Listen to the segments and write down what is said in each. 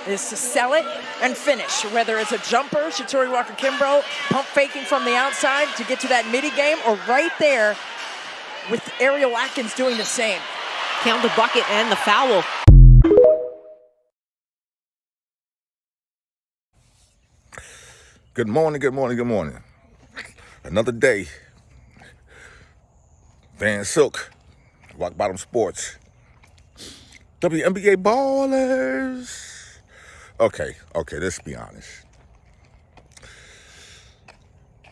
is to sell it and finish, whether it's a jumper, Shatori Walker-Kimbrough, pump faking from the outside to get to that midi game, or right there with Ariel Atkins doing the same. Count the bucket and the foul. Good morning, good morning, good morning. Another day. Van Silk, Rock Bottom Sports. WNBA ballers. Okay, let's be honest.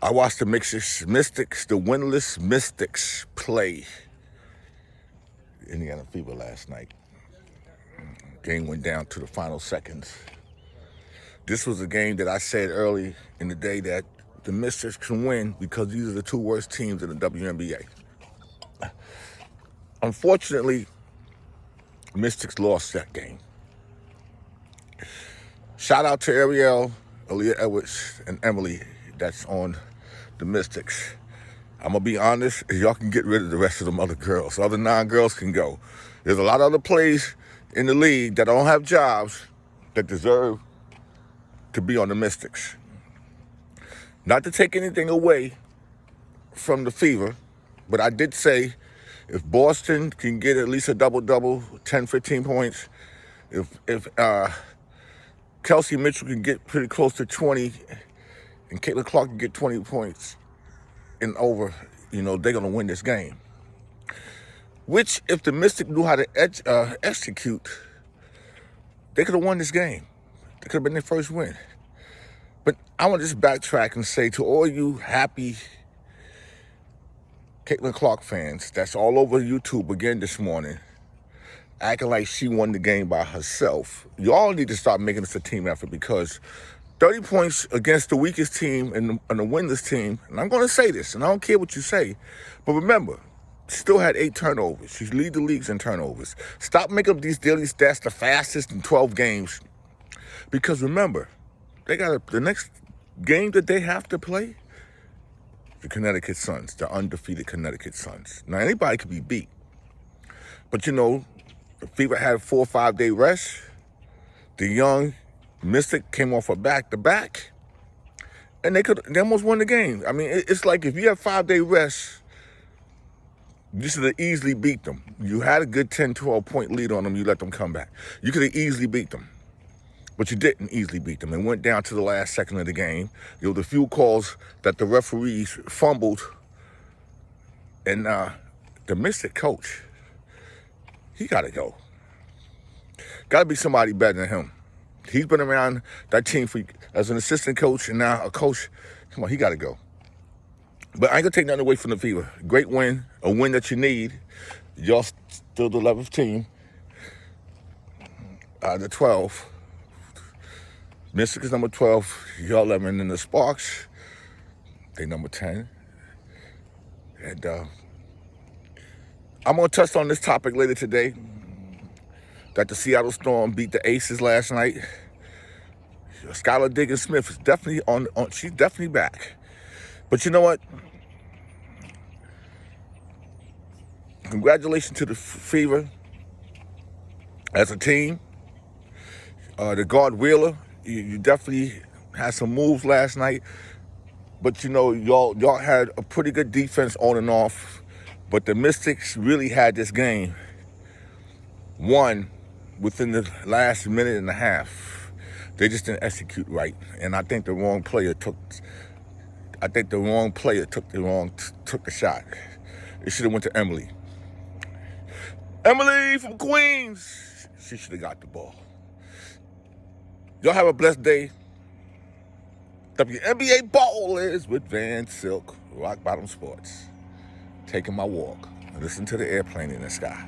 I watched the Mystics, the Winless Mystics play Indiana Fever last night. Game went down to the final seconds. This was a game that I said early in the day that the Mystics can win because these are the two worst teams in the WNBA. Unfortunately, Mystics lost that game. Shout out to Ariel, Aaliyah Edwards, and Emily that's on the Mystics. I'm going to be honest, y'all can get rid of the rest of them other girls. The other 9 girls can go. There's a lot of other players in the league that don't have jobs that deserve to be on the Mystics. Not to take anything away from the Fever, but I did say if Boston can get at least a double-double, 10, 15 points, if Kelsey Mitchell can get pretty close to 20 and Caitlin Clark can get 20 points and over, they're going to win this game. Which, if the Mystics knew how to execute, they could have won this game. It could have been their first win. But I want to just backtrack and say to all you happy Caitlin Clark fans that's all over YouTube again this morning, acting like she won the game by herself, you all need to start making this a team effort because 30 points against the weakest team and the winless team, and I'm going to say this, and I don't care what you say, but remember, still had 8 turnovers. She lead the leagues in turnovers. Stop making up these daily stats the fastest in 12 games. Because remember, they got the next game that they have to play, the Connecticut Suns, the undefeated Connecticut Suns. Now, anybody could be beat. But, the Fever had a 4 or 5 day rest. The young Mystic came off a back-to-back, and they almost won the game. I mean, it's like if you have 5 day rest, you should have easily beat them. You had a good 10, 12 point lead on them. You let them come back. You could have easily beat them. But you didn't easily beat them. It went down to the last second of the game. There were a few calls that the referees fumbled. And the Mystic coach, he got to go. Got to be somebody better than him. He's been around that team as an assistant coach and now a coach. Come on, he got to go. But I ain't going to take nothing away from the Fever. Great win, a win that you need. Y'all still the 11th team. The 12. Mystic is number 12. Y'all 11. And the Sparks, they number 10. And I'm going to touch on this topic later today. That the Seattle Storm beat the Aces last night. Skylar Diggins-Smith is definitely on. She's definitely back. But you know what? Congratulations to the Fever as a team. The guard Wheeler, you definitely had some moves last night. But y'all had a pretty good defense on and off. But the Mystics really had this game won within the last minute and a half. They just didn't execute right. And I think the wrong player took the shot. It should have went to Emily. Emily from Queens. She should have got the ball. Y'all have a blessed day. WNBA ballers with Van Silk, Rock Bottom Sports. Taking my walk. Listen to the airplane in the sky.